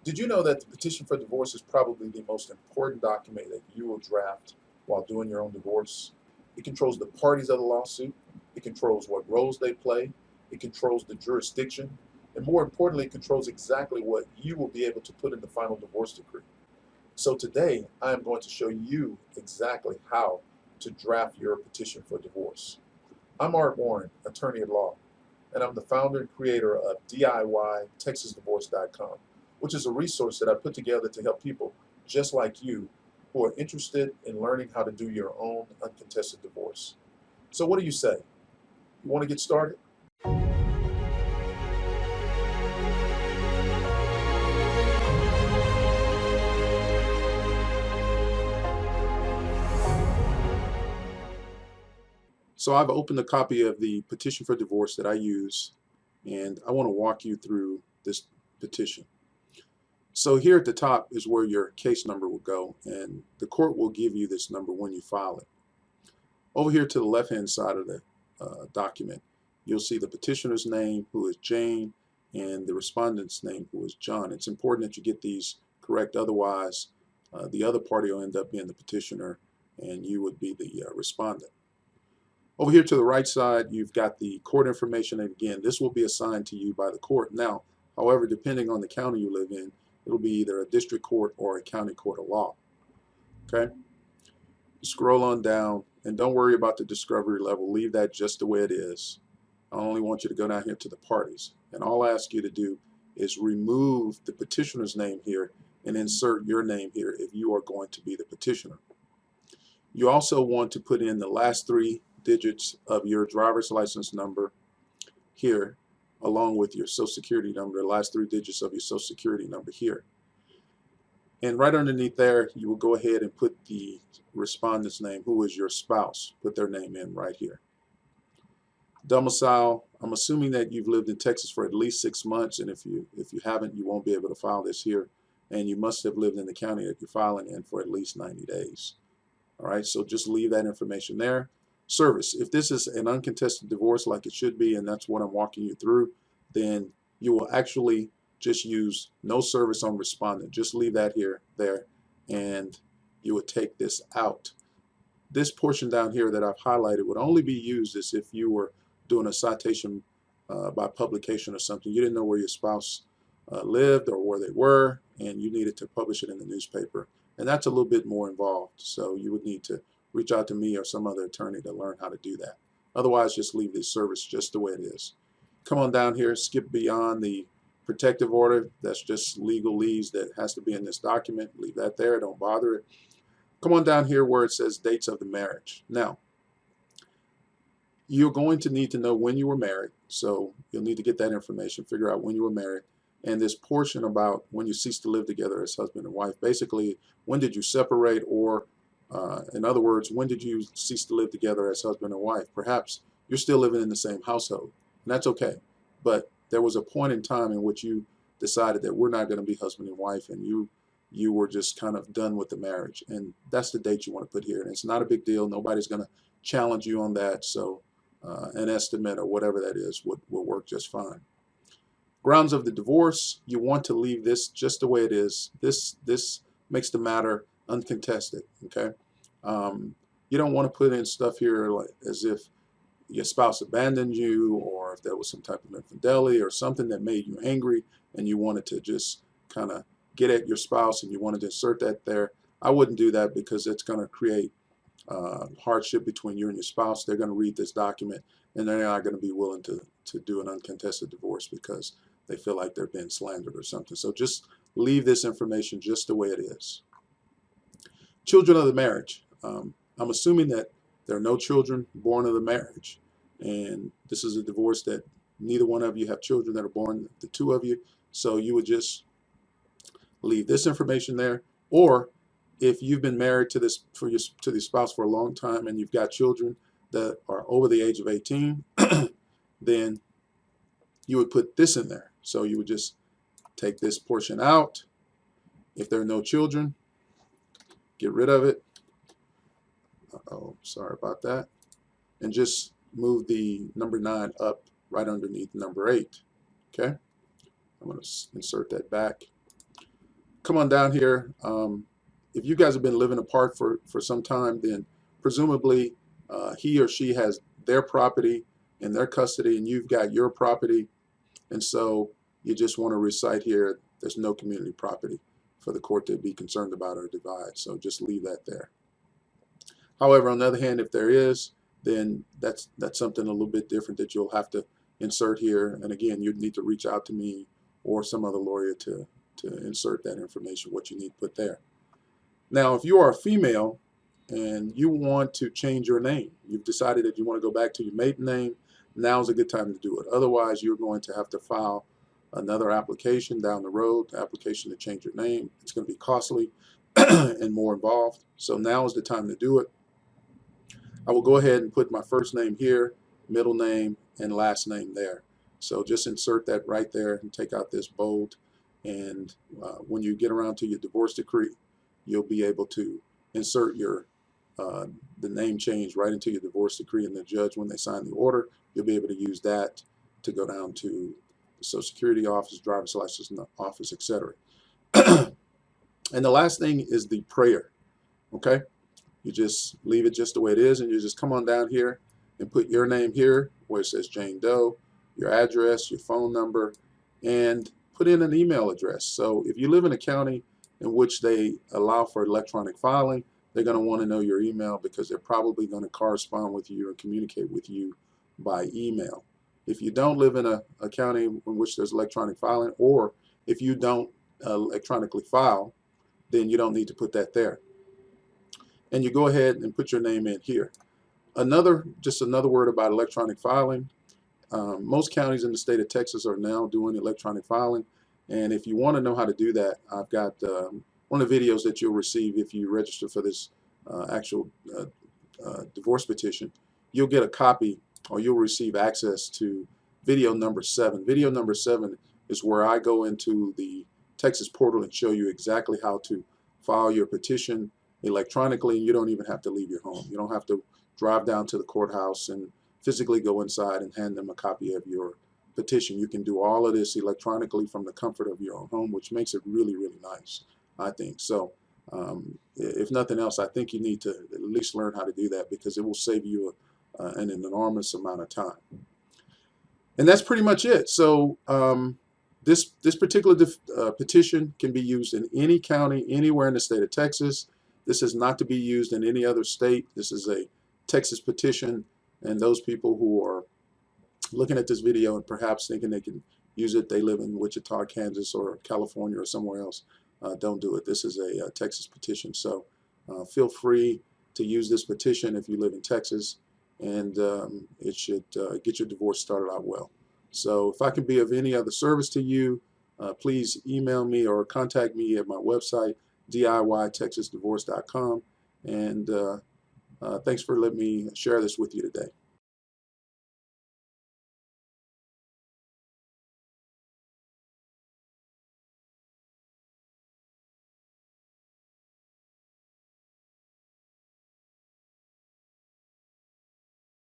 Did you know that the petition for divorce is probably the most important document that you will draft while doing your own divorce? It controls the parties of the lawsuit, it controls what roles they play, it controls the jurisdiction, and more importantly, it controls exactly what you will be able to put in the final divorce decree. So today, I am going to show you exactly how to draft your petition for divorce. I'm Art Warren, attorney at law, and I'm the founder and creator of DIYTexasDivorce.com, which is a resource that I put together to help people just like you who are interested in learning how to do your own uncontested divorce. So what do you say? You want to get started? So I've opened a copy of the petition for divorce that I use, and I want to walk you through this petition. So here at the top is where your case number will go, and the court will give you this number when you file it. Over here to the left-hand side of the document, you'll see the petitioner's name, who is Jane, and the respondent's name, who is John. It's important that you get these correct, otherwise the other party will end up being the petitioner, and you would be the respondent. Over here to the right side, you've got the court information, and again, this will be assigned to you by the court. Now, however, depending on the county you live in, it'll be either a district court or a county court of law. Okay? Scroll on down, and don't worry about the discovery level. Leave that just the way it is. I only want you to go down here to the parties, and all I ask you to do is remove the petitioner's name here and insert your name here if you are going to be the petitioner. You also want to put in the last 3 digits of your driver's license number here, along with your social security number, the last 3 digits of your social security number here. And right underneath there, you will go ahead and put the respondent's name, who is your spouse. Put their name in right here. Domicile, I'm assuming that you've lived in Texas for at least 6 months, and if you haven't, you won't be able to file this here. And you must have lived in the county that you're filing in for at least 90 days. All right, so just leave that information there. Service, if this is an uncontested divorce like it should be, and that's what I'm walking you through, then you will actually just use no service on respondent. Just leave that there, and you would take this out. This portion down here that I've highlighted would only be used as if you were doing a citation by publication or something. You didn't know where your spouse lived or where they were, and you needed to publish it in the newspaper. And that's a little bit more involved, so you would need to reach out to me or some other attorney to learn how to do that. Otherwise, just leave this service just the way it is. Come on down here, skip beyond the protective order. That's just legalese that has to be in this document. Leave that there, don't bother it. Come on down here where it says dates of the marriage. Now, you're going to need to know when you were married, so you'll need to get that information, figure out when you were married. And this portion about when you cease to live together as husband and wife, basically, when did you separate, or in other words, when did you cease to live together as husband and wife? Perhaps you're still living in the same household, and that's okay. But there was a point in time in which you decided that we're not going to be husband and wife, and you were just kind of done with the marriage. And that's the date you want to put here. And it's not a big deal. Nobody's going to challenge you on that. So an estimate or whatever that is would work just fine. Grounds of the divorce, you want to leave this just the way it is. This makes the matter uncontested. Okay, you don't want to put in stuff here like as if your spouse abandoned you, or if there was some type of infidelity or something that made you angry and you wanted to just kind of get at your spouse and you wanted to insert that there. I wouldn't do that, because it's going to create hardship between you and your spouse. They're going to read this document and they're not going to be willing to do an uncontested divorce because they feel like they're being slandered or something. So just leave this information just the way it is. Children of the marriage. I'm assuming that there are no children born of the marriage, and this is a divorce that neither one of you have children that are born, the 2 of you, so you would just leave this information there. Or if you've been married to this to the spouse for a long time and you've got children that are over the age of 18, then you would put this in there. So you would just take this portion out. If there are no children, get rid of it. Uh-oh, sorry about that. And just move the number 9 up right underneath number 8. Okay, I'm going to insert that back. come on down here. If you guys have been living apart for some time, then presumably he or she has their property in their custody and you've got your property. And so you just want to recite here, there's no community property for the court to be concerned about or divide. So just leave that there. However, on the other hand, if there is, then that's something a little bit different that you'll have to insert here. And again, you'd need to reach out to me or some other lawyer to insert that information, what you need to put there. Now, if you are a female and you want to change your name, you've decided that you want to go back to your maiden name, now's a good time to do it. Otherwise, you're going to have to file another application down the road, application to change your name. It's going to be costly and more involved. So now is the time to do it. I will go ahead and put my first name here, middle name, and last name there. So just insert that right there and take out this bold. And when you get around to your divorce decree, you'll be able to insert your the name change right into your divorce decree, and the judge, when they sign the order, you'll be able to use that to go down to the Social Security office, driver's license office, etc. And the last thing is the prayer. Okay, you just leave it just the way it is, and you just come on down here and put your name here where it says Jane Doe, your address, your phone number, and put in an email address. So if you live in a county in which they allow for electronic filing, they're going to want to know your email because they're probably going to correspond with you or communicate with you by email. If you don't live in a county in which there's electronic filing, or if you don't electronically file, then you don't need to put that there. And you go ahead and put your name in here. Just another word about electronic filing. Most counties in the state of Texas are now doing electronic filing. And if you want to know how to do that, I've got one of the videos that you'll receive if you register for this actual divorce petition. You'll get a copy, or you'll receive access to video number 7. Video number 7 is where I go into the Texas portal and show you exactly how to file your petition electronically, and you don't even have to leave your home. You don't have to drive down to the courthouse and physically go inside and hand them a copy of your petition. You can do all of this electronically from the comfort of your own home, which makes it really, really nice, I think. So if nothing else, I think you need to at least learn how to do that, because it will save you an enormous amount of time. And that's pretty much it. So this particular petition can be used in any county, anywhere in the state of Texas. This is not to be used in any other state. This is a Texas petition, and those people who are looking at this video and perhaps thinking they can use it, they live in Wichita, Kansas, or California, or somewhere else, don't do it. This is a Texas petition. So feel free to use this petition if you live in Texas, and it should get your divorce started out well. So if I can be of any other service to you, please email me or contact me at my website, DIYTexasDivorce.com. And thanks for letting me share this with you today.